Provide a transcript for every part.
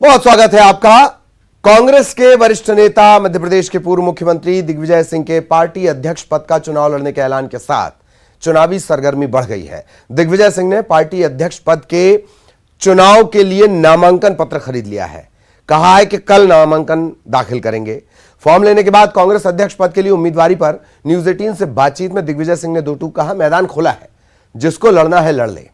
बहुत स्वागत है आपका। कांग्रेस के वरिष्ठ नेता मध्य प्रदेश के पूर्व मुख्यमंत्री दिग्विजय सिंह के पार्टी अध्यक्ष पद का चुनाव लड़ने के ऐलान के साथ चुनावी सरगर्मी बढ़ गई है। दिग्विजय सिंह ने पार्टी अध्यक्ष पद के चुनाव के लिए नामांकन पत्र खरीद लिया है। कहा है कि कल नामांकन दाखिल करेंगे। फॉर्म लेने के बाद कांग्रेस अध्यक्ष पद के लिए उम्मीदवारी पर न्यूज 18 से बातचीत में दिग्विजय सिंह ने दो टूक कहा, मैदान खुला है, जिसको लड़ना है लड़ ले।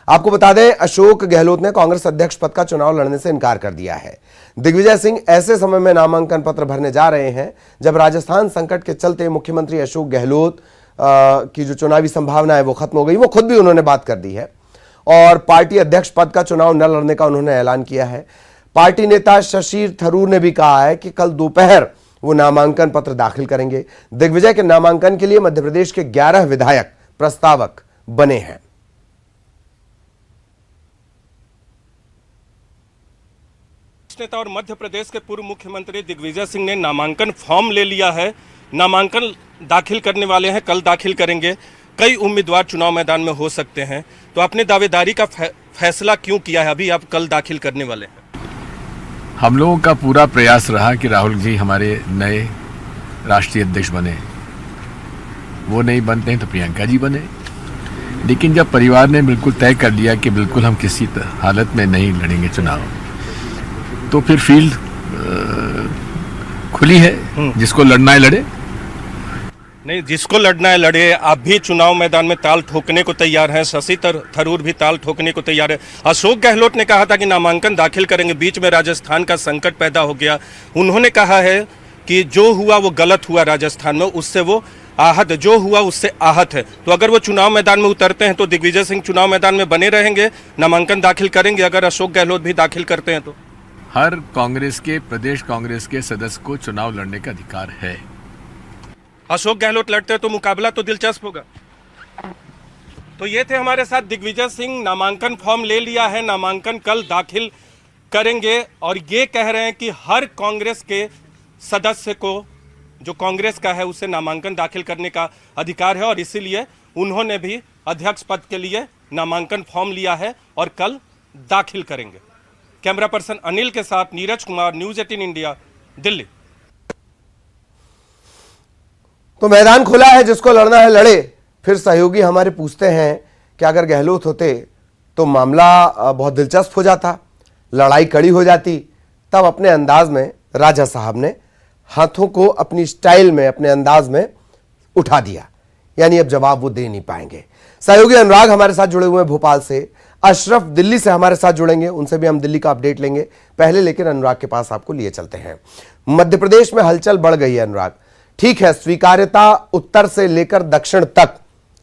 आपको बता दें, अशोक गहलोत ने कांग्रेस अध्यक्ष पद का चुनाव लड़ने से इनकार कर दिया है। दिग्विजय सिंह ऐसे समय में नामांकन पत्र भरने जा रहे हैं जब राजस्थान संकट के चलते मुख्यमंत्री अशोक गहलोत की जो चुनावी संभावना है वो खत्म हो गई। वो खुद भी उन्होंने बात कर दी है और पार्टी अध्यक्ष पद का चुनाव न लड़ने का उन्होंने ऐलान किया है। पार्टी नेता शशि थरूर ने भी कहा है कि कल दोपहर वो नामांकन पत्र दाखिल करेंगे। दिग्विजय के नामांकन के लिए मध्य प्रदेश के 11 विधायक प्रस्तावक बने हैं। नेता और मध्य प्रदेश के पूर्व मुख्यमंत्री दिग्विजय सिंह ने नामांकन फॉर्म ले लिया है। नामांकन दाखिल करने वाले हैं, कल दाखिल करेंगे। कई उम्मीदवार चुनाव मैदान में हो सकते हैं, तो आपने दावेदारी का फैसला क्यों किया है? अभी आप कल दाखिल करने वाले हैं। हम लोगों का पूरा प्रयास रहा कि राहुल जी हमारे नए राष्ट्रीय अध्यक्ष बने। वो नहीं बनते हैं तो प्रियंका जी बने, लेकिन जब परिवार ने बिल्कुल तय कर लिया कि बिल्कुल हम किसी हालत में नहीं लड़ेंगे चुनाव, तो फिर फील्ड खुली है, जिसको लड़ना है लड़े। नहीं, जिसको लड़ना है लड़े। आप भी चुनाव मैदान में ताल ठोकने को तैयार हैं, शशि थरूर भी ताल ठोकने को तैयार है। अशोक गहलोत ने कहा था कि नामांकन दाखिल करेंगे, बीच में राजस्थान का संकट पैदा हो गया। उन्होंने कहा है कि जो हुआ वो गलत हुआ राजस्थान में, उससे वो आहत, जो हुआ उससे आहत है। तो अगर वो चुनाव मैदान में उतरते हैं तो दिग्विजय सिंह चुनाव मैदान में बने रहेंगे, नामांकन दाखिल करेंगे। अगर अशोक गहलोत भी दाखिल करते हैं तो हर कांग्रेस के, प्रदेश कांग्रेस के सदस्य को चुनाव लड़ने का अधिकार है। अशोक गहलोत लड़ते हैं तो मुकाबला तो दिलचस्प होगा। तो ये थे हमारे साथ दिग्विजय सिंह। नामांकन फॉर्म ले लिया है, नामांकन कल दाखिल करेंगे और ये कह रहे हैं कि हर कांग्रेस के सदस्य को, जो कांग्रेस का है, उसे नामांकन दाखिल करने का अधिकार है और इसीलिए उन्होंने भी अध्यक्ष पद के लिए नामांकन फॉर्म लिया है और कल दाखिल करेंगे। कैमरा पर्सन अनिल के साथ नीरज कुमार, न्यूज 18 इंडिया, दिल्ली। तो मैदान खुला है, जिसको लड़ना है लड़े। फिर सहयोगी हमारे पूछते हैं कि अगर गहलोत होते तो मामला बहुत दिलचस्प हो जाता, लड़ाई कड़ी हो जाती। तब अपने अंदाज में राजा साहब ने हाथों को अपनी स्टाइल में, अपने अंदाज में उठा दिया, यानी अब जवाब वो दे नहीं पाएंगे। सहयोगी अनुराग हमारे साथ जुड़े हुए हैं भोपाल से, अशरफ दिल्ली से हमारे साथ जुड़ेंगे, उनसे भी हम दिल्ली का अपडेट लेंगे। पहले लेकिन अनुराग के पास आपको लिए चलते हैं। मध्य प्रदेश में हलचल बढ़ गई है अनुराग। ठीक है, स्वीकार्यता उत्तर से लेकर दक्षिण तक,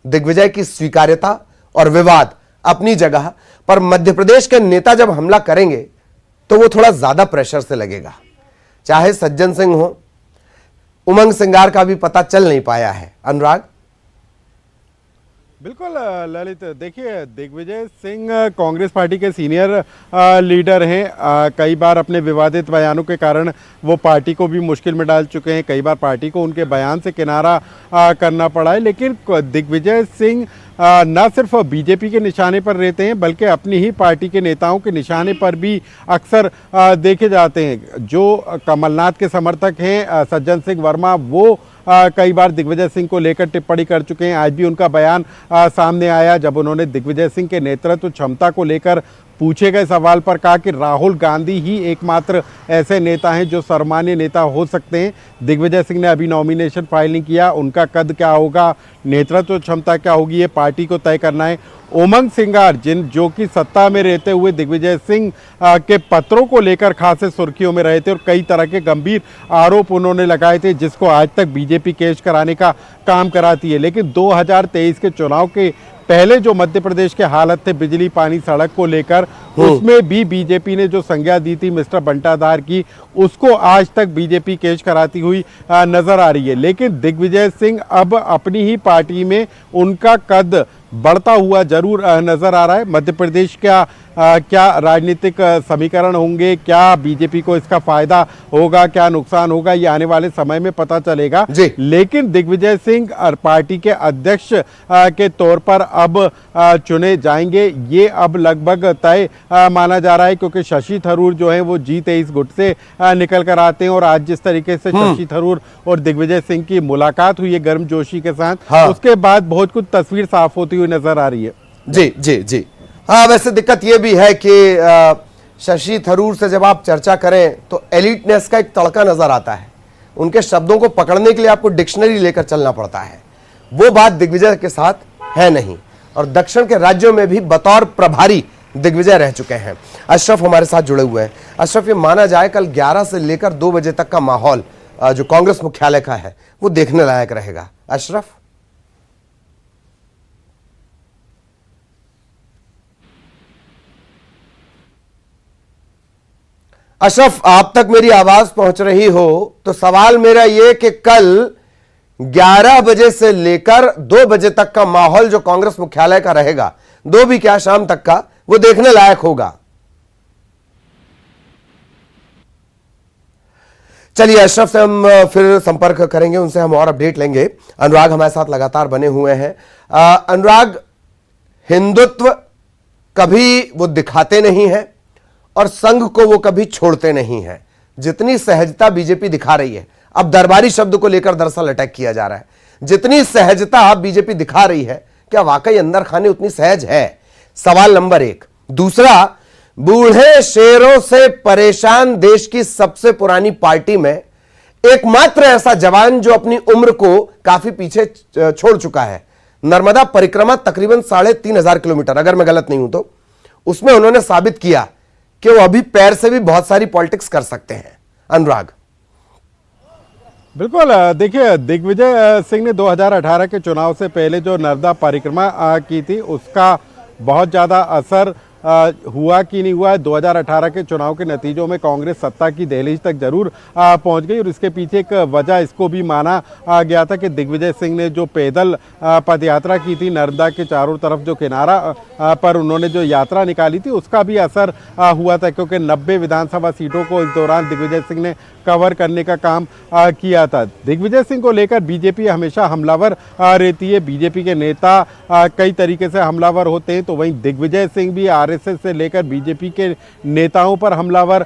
दिग्विजय की स्वीकार्यता और विवाद अपनी जगह, पर मध्य प्रदेश के नेता जब हमला करेंगे तो वो थोड़ा ज्यादा प्रेशर से लगेगा। चाहे सज्जन सिंह हो, उमंग सिंगार का भी पता चल नहीं पाया है। अनुराग। बिल्कुल ललित, देखिए दिग्विजय सिंह कांग्रेस पार्टी के सीनियर लीडर हैं। कई बार अपने विवादित बयानों के कारण वो पार्टी को भी मुश्किल में डाल चुके हैं। कई बार पार्टी को उनके बयान से किनारा करना पड़ा है। लेकिन दिग्विजय सिंह न सिर्फ बीजेपी के निशाने पर रहते हैं, बल्कि अपनी ही पार्टी के नेताओं के निशाने पर भी अक्सर देखे जाते हैं। जो कमलनाथ के समर्थक हैं सज्जन सिंह वर्मा, वो कई बार दिग्विजय सिंह को लेकर टिप्पणी कर चुके हैं। आज भी उनका बयान सामने आया जब उन्होंने दिग्विजय सिंह के नेतृत्व क्षमता को लेकर पूछे गए सवाल पर कहा कि राहुल गांधी ही एकमात्र ऐसे नेता हैं जो सर्वमान्य नेता हो सकते हैं। दिग्विजय सिंह ने अभी नॉमिनेशन फाइल नहीं किया, उनका कद क्या होगा, नेतृत्व क्षमता क्या होगी, ये पार्टी को तय करना है। उमंग सिंगार जो कि सत्ता में रहते हुए दिग्विजय सिंह के पत्रों को लेकर खासे सुर्खियों में रहे थे और कई तरह के गंभीर आरोप उन्होंने लगाए थे, जिसको आज तक बीजेपी केस कराने का काम कराती है। लेकिन 2023 के चुनाव के पहले जो मध्य प्रदेश के हालत थे बिजली, पानी, सड़क को लेकर, उसमें भी बीजेपी ने जो संज्ञा दी थी मिस्टर बंटाधार की, उसको आज तक बीजेपी केस कराती हुई नजर आ रही है। लेकिन दिग्विजय सिंह अब अपनी ही पार्टी में उनका कद बढ़ता हुआ जरूर नजर आ रहा है। मध्य प्रदेश का क्या राजनीतिक समीकरण होंगे, क्या बीजेपी को इसका फायदा होगा, क्या नुकसान होगा, ये आने वाले समय में पता चलेगा। लेकिन दिग्विजय सिंह पार्टी के अध्यक्ष के तौर पर अब चुने जाएंगे, ये अब लगभग तय माना जा रहा है, क्योंकि शशि थरूर जो है वो G23 गुट से निकल कर आते हैं और आज जिस तरीके से शशि थरूर और दिग्विजय सिंह की मुलाकात हुई है गर्मजोशी के साथ, उसके बाद बहुत कुछ तस्वीर साफ होती हुई नजर आ रही है। जी जी जी हाँ, वैसे दिक्कत यह भी है कि शशि थरूर से जब आप चर्चा करें तो एलिटनेस का एक तड़का नजर आता है। उनके शब्दों को पकड़ने के लिए आपको डिक्शनरी लेकर चलना पड़ता है। वो बात दिग्विजय के साथ है नहीं। और दक्षिण के राज्यों में भी बतौर प्रभारी दिग्विजय रह चुके हैं। अशरफ हमारे साथ जुड़े हुए हैं। अशरफ, ये माना जाए कल 11 से लेकर 2 बजे तक का माहौल जो कांग्रेस मुख्यालय का है वो देखने लायक रहेगा। अशरफ, अशरफ, आप तक मेरी आवाज पहुंच रही हो तो सवाल मेरा यह कि कल 11 बजे से लेकर 2 बजे तक का माहौल जो कांग्रेस मुख्यालय का रहेगा, 2 भी क्या शाम तक का, वो देखने लायक होगा। चलिए अशरफ से हम फिर संपर्क करेंगे, उनसे हम और अपडेट लेंगे। अनुराग हमारे साथ लगातार बने हुए हैं। अनुराग, हिंदुत्व कभी वो दिखाते नहीं है और संघ को वो कभी छोड़ते नहीं है। जितनी सहजता बीजेपी दिखा रही है, अब दरबारी शब्द को लेकर दरअसल अटैक किया जा रहा है, जितनी सहजता बीजेपी दिखा रही है, क्या वाकई अंदर खाने उतनी सहज है? सवाल नंबर 1। दूसरा, बूढ़े शेरों से परेशान देश की सबसे पुरानी पार्टी में एकमात्र ऐसा जवान जो अपनी उम्र को काफी पीछे छोड़ चुका है, नर्मदा परिक्रमा तकरीबन 3500 किलोमीटर, अगर मैं गलत नहीं हूं तो, उसमें उन्होंने साबित किया कि वो अभी पैर से भी बहुत सारी पॉलिटिक्स कर सकते हैं। अनुराग, बिल्कुल, देखिए दिग्विजय सिंह ने 2018 के चुनाव से पहले जो नर्मदा परिक्रमा की थी उसका बहुत ज़्यादा असर हुआ कि नहीं हुआ। 2018 के चुनाव के नतीजों में कांग्रेस सत्ता की दहलीज तक जरूर पहुंच गई और इसके पीछे एक वजह इसको भी माना गया था कि दिग्विजय सिंह ने जो पैदल पदयात्रा की थी, नर्मदा के चारों तरफ जो किनारा पर उन्होंने जो यात्रा निकाली थी, उसका भी असर हुआ था, क्योंकि 90 विधानसभा सीटों को इस दौरान दिग्विजय सिंह ने कवर करने का काम किया था। दिग्विजय सिंह को लेकर बीजेपी हमेशा हमलावर रहती है। बीजेपी के नेता कई तरीके से हमलावर होते हैं, तो वहीं दिग्विजय सिंह भी आरएसएस से लेकर बीजेपी के नेताओं पर हमलावर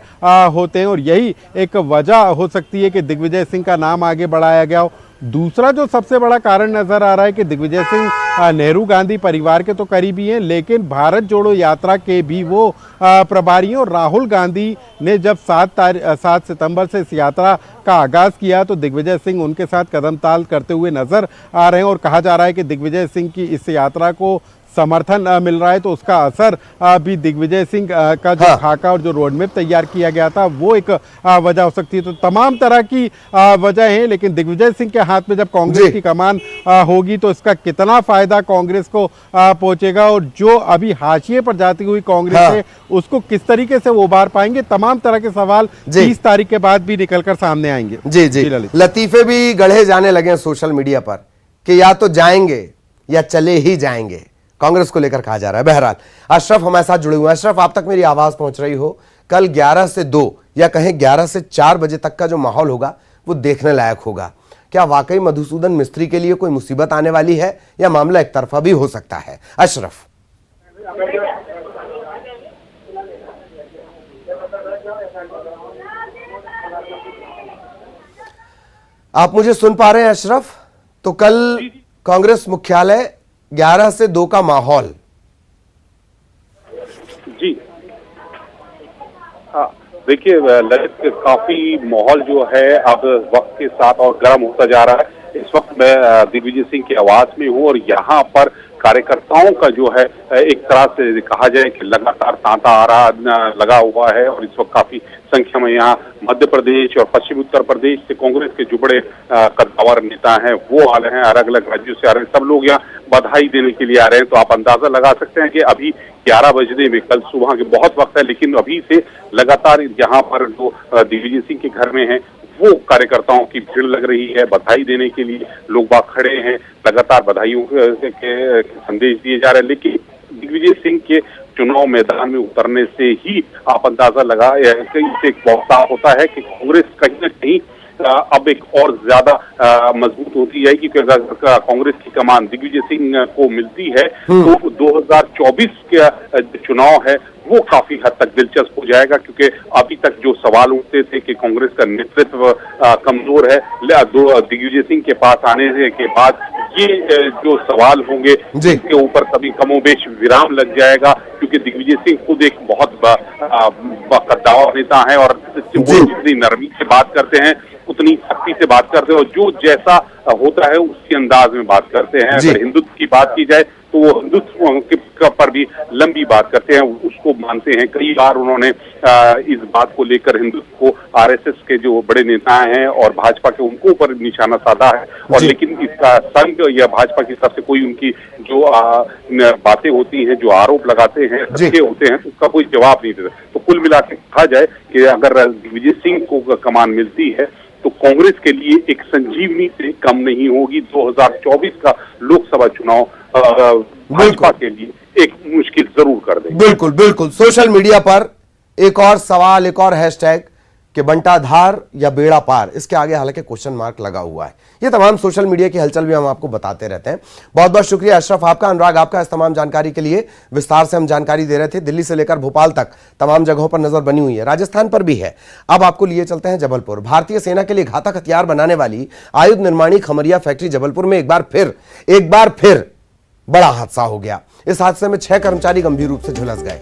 होते हैं और यही एक वजह हो सकती है कि दिग्विजय सिंह का नाम आगे बढ़ाया गया हो। दूसरा जो सबसे बड़ा कारण नजर आ रहा है कि दिग्विजय सिंह नेहरू गांधी परिवार के तो करीबी हैं, लेकिन भारत जोड़ो यात्रा के भी वो प्रभारी हैं और राहुल गांधी ने जब 7 सितंबर से इस यात्रा का आगाज किया तो दिग्विजय सिंह उनके साथ कदम ताल करते हुए नजर आ रहे हैं और कहा जा रहा है कि दिग्विजय सिंह की इस यात्रा को समर्थन मिल रहा है, तो उसका असर भी दिग्विजय सिंह का जो खाका और जो रोड मैप तैयार किया गया था वो एक वजह हो सकती है। तो तमाम तरह की वजह है, लेकिन दिग्विजय सिंह के हाथ में जब कांग्रेस की कमान होगी तो इसका कितना फायदा कांग्रेस को पहुंचेगा और जो अभी हाशिए पर जाती हुई कांग्रेस है उसको किस तरीके से वो उबार पाएंगे, तमाम तरह के सवाल 30 तारीख के बाद भी निकलकर सामने आएंगे। जी जी, लतीफे भी गढ़े जाने लगे सोशल मीडिया पर कि या तो जाएंगे या चले ही जाएंगे, कांग्रेस को लेकर कहा जा रहा है। बहरहाल अशरफ हमारे साथ जुड़े हुए हैं। अशरफ, आप तक मेरी आवाज पहुंच रही हो, कल 11 से 2 या कहें 11 से 4 बजे तक का जो माहौल होगा वो देखने लायक होगा। क्या वाकई मधुसूदन मिस्त्री के लिए कोई मुसीबत आने वाली है या मामला एक तरफा भी हो सकता है? अशरफ, आप मुझे सुन पा रहे हैं? अशरफ, तो कल कांग्रेस मुख्यालय 11 से 2 का माहौल। जी हाँ, देखिए ललित, काफी माहौल जो है अब वक्त के साथ और गर्म होता जा रहा है। इस वक्त मैं दिग्विजय सिंह की आवाज में हूँ और यहाँ पर कार्यकर्ताओं का जो है एक तरह से कहा जाए कि लगातार तांता आ रहा लगा हुआ है और इस वक्त काफी संख्या में यहाँ मध्य प्रदेश और पश्चिमी उत्तर प्रदेश से कांग्रेस के जो बड़े कद्दावर नेता हैं वो आ रहे हैं, अलग अलग राज्यों से आ रहे हैं, सब लोग यहाँ बधाई देने के लिए आ रहे हैं। तो आप अंदाजा लगा सकते हैं कि अभी 11 बजने में, कल सुबह के बहुत वक्त है, लेकिन अभी से लगातार यहाँ पर जो दिग्विजय सिंह के घर में है वो कार्यकर्ताओं की भीड़ लग रही है। बधाई देने के लिए लोग बाग खड़े हैं, लगातार बधाइयों के संदेश दिए जा रहे हैं। लेकिन दिग्विजय सिंह के चुनाव मैदान में उतरने से ही आप अंदाजा लगा इससे बहुत साफ होता है कि कांग्रेस कहीं न कहीं अब एक और ज्यादा मजबूत होती है, क्योंकि अगर कांग्रेस की कमान दिग्विजय सिंह को मिलती है तो 2024 का चुनाव है वो काफी हद तक दिलचस्प हो जाएगा, क्योंकि अभी तक जो सवाल उठते थे कि कांग्रेस का नेतृत्व कमजोर है, दिग्विजय सिंह के पास आने के बाद ये जो सवाल होंगे इसके ऊपर कभी कमोबेश विराम लग जाएगा, क्योंकि दिग्विजय सिंह खुद एक बहुत कद्दावर नेता है और जितनी नरमी से बात करते हैं उतनी सख्ती से बात करते हैं और जो जैसा होता है उसी अंदाज में बात करते हैं। अगर हिंदुत्व की बात की जाए तो वो हिंदुत्व पर भी लंबी बात करते हैं, उसको मानते हैं। कई बार उन्होंने इस बात को लेकर हिंदुत्व को आरएसएस के जो बड़े नेता हैं और भाजपा के उनको ऊपर निशाना साधा है, और लेकिन इसका संघ या भाजपा की तरफ से कोई उनकी जो बातें होती हैं, जो आरोप लगाते हैं, सत्य होते हैं, तो उसका कोई जवाब नहीं देता। तो कुल मिला के कहा जाए कि अगर दिग्विजय सिंह को कमान मिलती है तो कांग्रेस के लिए एक संजीवनी से कम नहीं होगी। 2024 का लोकसभा चुनाव भाजपा के लिए एक मुश्किल जरूर कर देगा। बिल्कुल बिल्कुल। सोशल मीडिया पर एक और सवाल, एक और हैशटैग कि बंटाधार या बेड़ा पार, इसके आगे हालांकि क्वेश्चन मार्क लगा हुआ है। ये तमाम सोशल मीडिया की हलचल भी हम आपको बताते रहते हैं। बहुत बहुत शुक्रिया अशरफ आपका, अनुराग आपका, इस तमाम जानकारी के लिए। विस्तार से हम जानकारी दे रहे थे। दिल्ली से लेकर भोपाल तक तमाम जगहों पर नजर बनी हुई है, राजस्थान पर भी है। अब आपको लिए चलते हैं जबलपुर। भारतीय सेना के लिए घातक हथियार बनाने वाली आयुध निर्माणी खमरिया फैक्ट्री जबलपुर में एक बार फिर बड़ा हादसा हो गया। इस हादसे में 6 कर्मचारी गंभीर रूप से झुलस गए।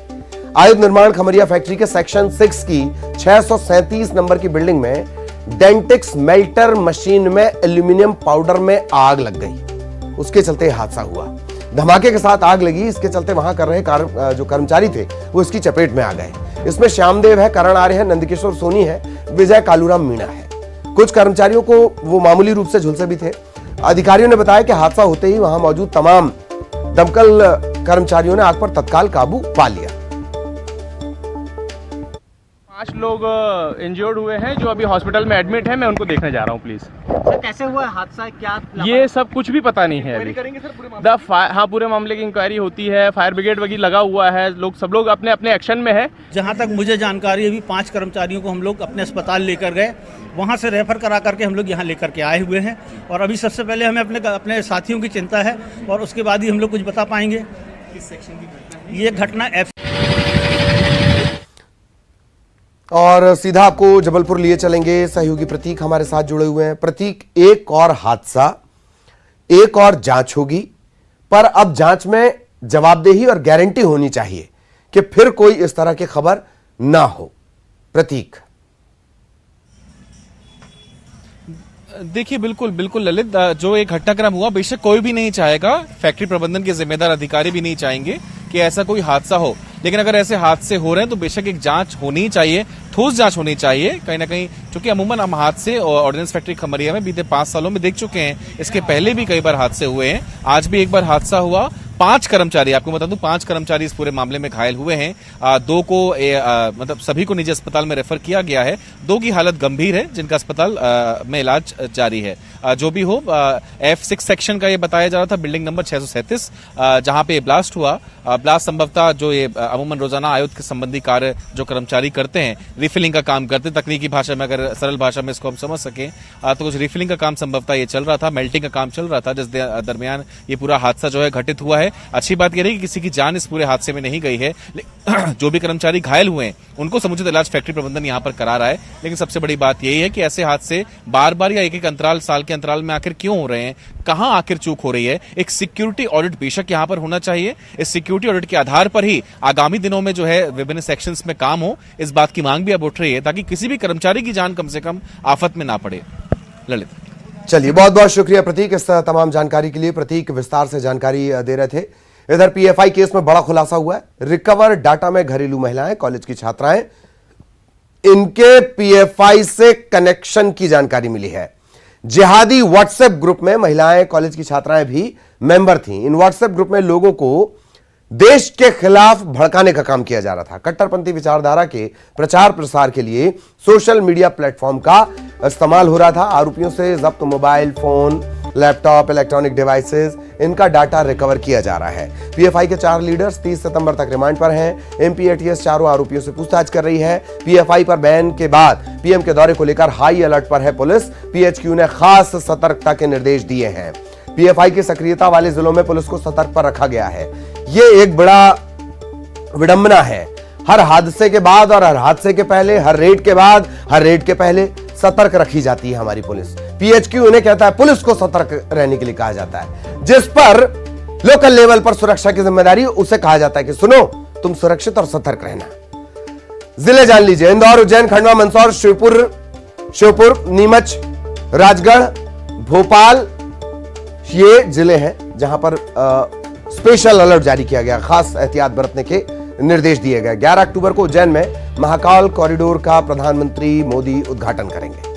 आयुध निर्माण खमरिया फैक्ट्री के सेक्शन 6 की 637 नंबर की बिल्डिंग में डेंटिक्स मेल्टर मशीन में एल्यूमिनियम पाउडर में आग लग गई। उसके चलते हादसा हुआ। धमाके के साथ आग लगी, इसके चलते वहां कर रहे जो कर्मचारी थे वो इसकी चपेट में आ गए। इसमें श्यामदेव है, करण आर्य है, नंदकिशोर सोनी है, विजय कालूराम मीणा है। कुछ कर्मचारियों को वो मामूली रूप से झुलसे भी थे। अधिकारियों ने बताया कि हादसा होते ही वहां मौजूद तमाम दमकल कर्मचारियों ने आग पर तत्काल काबू पा लिया। 5 लोग इंजर्ड हुए हैं जो अभी हॉस्पिटल में एडमिट है। मैं उनको देखने जा रहा हूँ। प्लीज सर, कैसे हुआ हादसा, क्या ये सब कुछ भी पता नहीं है अभी। हाँ, पूरे मामले की इंक्वायरी होती है। फायर ब्रिगेड वगैरह लगा हुआ है। सब लोग अपने अपने एक्शन में है। जहाँ तक मुझे जानकारी है, अभी 5 कर्मचारियों को हम लोग अपने अस्पताल लेकर गए, वहाँ से रेफर करा करके हम लोग यहाँ लेकर के आए हुए हैं। और अभी सबसे पहले हमें अपने साथियों की चिंता है और उसके बाद ही हम लोग कुछ बता पाएंगे। किस सेक्शन की ये घटना और सीधा आपको जबलपुर लिए चलेंगे। सहयोगी प्रतीक हमारे साथ जुड़े हुए हैं। प्रतीक, एक और हादसा, एक और जांच होगी, पर अब जांच में जवाबदेही और गारंटी होनी चाहिए कि फिर कोई इस तरह की खबर ना हो। प्रतीक, देखिए बिल्कुल ललित, जो एक घटनाक्रम हुआ बेशक कोई भी नहीं चाहेगा, फैक्ट्री प्रबंधन के जिम्मेदार अधिकारी भी नहीं चाहेंगे कि ऐसा कोई हादसा हो। लेकिन अगर ऐसे हादसे हो रहे हैं तो बेशक एक जांच होनी ही चाहिए, ठोस जांच होनी चाहिए कहीं ना कहीं, क्योंकि अमूमन हम हादसे ऑर्डिनेंस फैक्ट्री खमरिया में बीते 5 सालों में देख चुके हैं। इसके पहले भी कई बार हादसे हुए हैं। आज भी एक बार हादसा हुआ। 5 कर्मचारी, आपको बता दूं, 5 कर्मचारी इस पूरे मामले में घायल हुए हैं। 2 को मतलब सभी को निजी अस्पताल में रेफर किया गया है। 2 की हालत गंभीर है, जिनका अस्पताल में इलाज जारी है। जो भी हो, F6 सेक्शन का ये बताया जा रहा था, बिल्डिंग नंबर 637 जहां पे ब्लास्ट हुआ। ब्लास्ट संभवतः जो ये अमूमन रोजाना आयुध के संबंधी कार्य जो कर्मचारी करते हैं, रिफिलिंग का काम करते हैं, तकनीकी भाषा में, अगर सरल भाषा में इसको हम समझ सकें तो कुछ रिफिलिंग का काम संभवतः ये चल रहा था, मेल्टिंग का काम चल रहा था, जिस दरमियान ये पूरा हादसा जो है घटित हुआ है। अच्छी बात यह रही कि किसी की जान इस पूरे हादसे में नहीं गई है। जो भी कर्मचारी घायल हुए हैं उनको समुचित इलाज फैक्ट्री प्रबंधन यहां पर करा रहा है। लेकिन सबसे बड़ी बात यही है कि ऐसे हादसे बार बार या एक अंतराल, साल के अंतराल में आखिर क्यों हो रहे हैं, कहां आखिर चूक हो रही है। एक सिक्योरिटी ऑडिट बेशक यहां पर होना चाहिए। इस सिक्योरिटी ऑडिट के आधार पर ही आगामी दिनों में जो है विभिन्न सेक्शंस में काम हो, इस बात की मांग भी अब उठ रही है, ताकि किसी भी कर्मचारी की जान कम से कम आफत में ना पड़े। ललित, चलिए, बहुत बहुत शुक्रिया प्रतीक इस तमाम जानकारी के लिए। प्रतीक विस्तार से जानकारी दे रहे थे। इधर पीएफआई केस में बड़ा खुलासा हुआ है। रिकवर डाटा में घरेलू महिलाएं, कॉलेज की छात्राएं, इनके पीएफआई से कनेक्शन की जानकारी मिली है। जिहादी व्हाट्सएप ग्रुप में महिलाएं, कॉलेज की छात्राएं भी मेंबर थीं। इन व्हाट्सएप ग्रुप में लोगों को देश के खिलाफ भड़काने का काम किया जा रहा था। कट्टरपंथी विचारधारा के प्रचार प्रसार के लिए सोशल मीडिया प्लेटफॉर्म का इस्तेमाल हो रहा था। आरोपियों से जब्त mobile phone, laptop, electronic devices, इनका डाटा रिकवर किया जा रहा है। पीएफआई के 4 लीडर्स 30 सितंबर तक रिमांड पर हैं। एमपीएटीएस चारों आरोपियों से पूछताछ कर रही है। पीएफआई पर बैन के बाद पीएम के दौरे को लेकर हाई अलर्ट पर है पुलिस। पीएचक्यू ने खास सतर्कता के निर्देश दिए हैं। पीएफआई की सक्रियता वाले जिलों में पुलिस को सतर्क पर रखा गया है। यह एक बड़ा विडंबना है। हर हादसे के बाद और हर हादसे के पहले, हर रेड के बाद, हर रेड के पहले सतर्क रखी जाती है हमारी पुलिस। पीएचक्यू उन्हें कहता है, पुलिस को सतर्क रहने के लिए कहा जाता है। जिस पर लोकल लेवल पर सुरक्षा की जिम्मेदारी, उसे कहा जाता है कि सुनो, तुम सुरक्षित और सतर्क रहना। जिले जान लीजिए, इंदौर, उज्जैन, खंडवा, मंदसौर, श्योपुर, नीमच, राजगढ़, भोपाल, ये जिले हैं जहां पर स्पेशल अलर्ट जारी किया गया, खास एहतियात बरतने के निर्देश दिए गए। 11 अक्टूबर को उज्जैन में महाकाल कॉरिडोर का प्रधानमंत्री मोदी उद्घाटन करेंगे।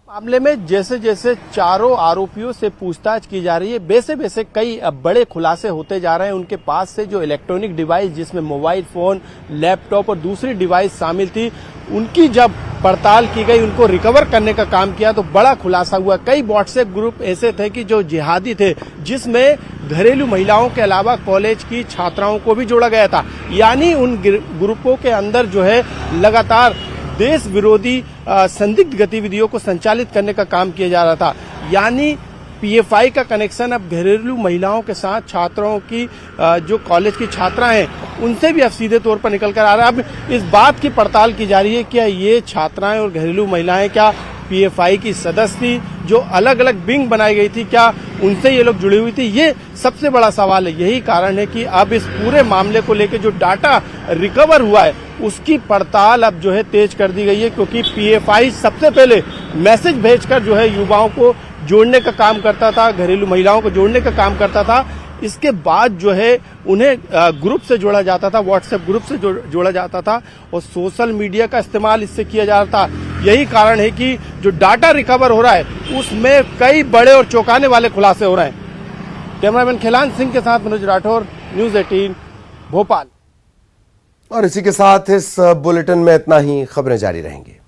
मामले में जैसे जैसे चारों आरोपियों से पूछताछ की जा रही है, वैसे कई बड़े खुलासे होते जा रहे हैं। उनके पास से जो इलेक्ट्रॉनिक डिवाइस, जिसमें मोबाइल फोन, लैपटॉप और दूसरी डिवाइस शामिल थी, उनकी जब पड़ताल की गई, उनको रिकवर करने का काम किया तो बड़ा खुलासा हुआ। कई व्हाट्सएप ग्रुप ऐसे थे कि जो जिहादी थे, जिसमें घरेलू महिलाओं के अलावा कॉलेज की छात्राओं को भी जोड़ा गया था। यानी उन ग्रुपों के अंदर जो है लगातार देश विरोधी संदिग्ध गतिविधियों को संचालित करने का काम किया जा रहा था। यानी पीएफआई का कनेक्शन अब घरेलू महिलाओं के साथ छात्राओं की जो कॉलेज की छात्रा हैं, उनसे भी अब सीधे तौर पर निकल कर आ रहा है। अब इस बात की पड़ताल की जा रही है क्या ये छात्राएं और घरेलू महिलाएं क्या पीएफआई की सदस्य थी, जो अलग अलग विंग बनाई गई थी, क्या उनसे ये लोग जुड़ी हुई थी? ये सबसे बड़ा सवाल है। यही कारण है कि अब इस पूरे मामले को लेकर जो डाटा रिकवर हुआ है, उसकी पड़ताल अब जो है तेज कर दी गई है, क्योंकि पीएफआई सबसे पहले मैसेज भेजकर जो है युवाओं को जोड़ने का काम करता था, घरेलू महिलाओं को जोड़ने का काम करता था। इसके बाद जो है उन्हें ग्रुप से जोड़ा जाता था, व्हाट्सएप ग्रुप से जोड़ा जाता था और सोशल मीडिया का इस्तेमाल इससे किया जा रहा था। यही कारण है कि जो डाटा रिकवर हो रहा है, उसमें कई बड़े और चौंकाने वाले खुलासे हो रहे हैं। कैमरामैन खिलान सिंह के साथ मनोज राठौर, न्यूज 18 भोपाल। और इसी के साथ इस बुलेटिन में इतना ही। खबरें जारी रहेंगी।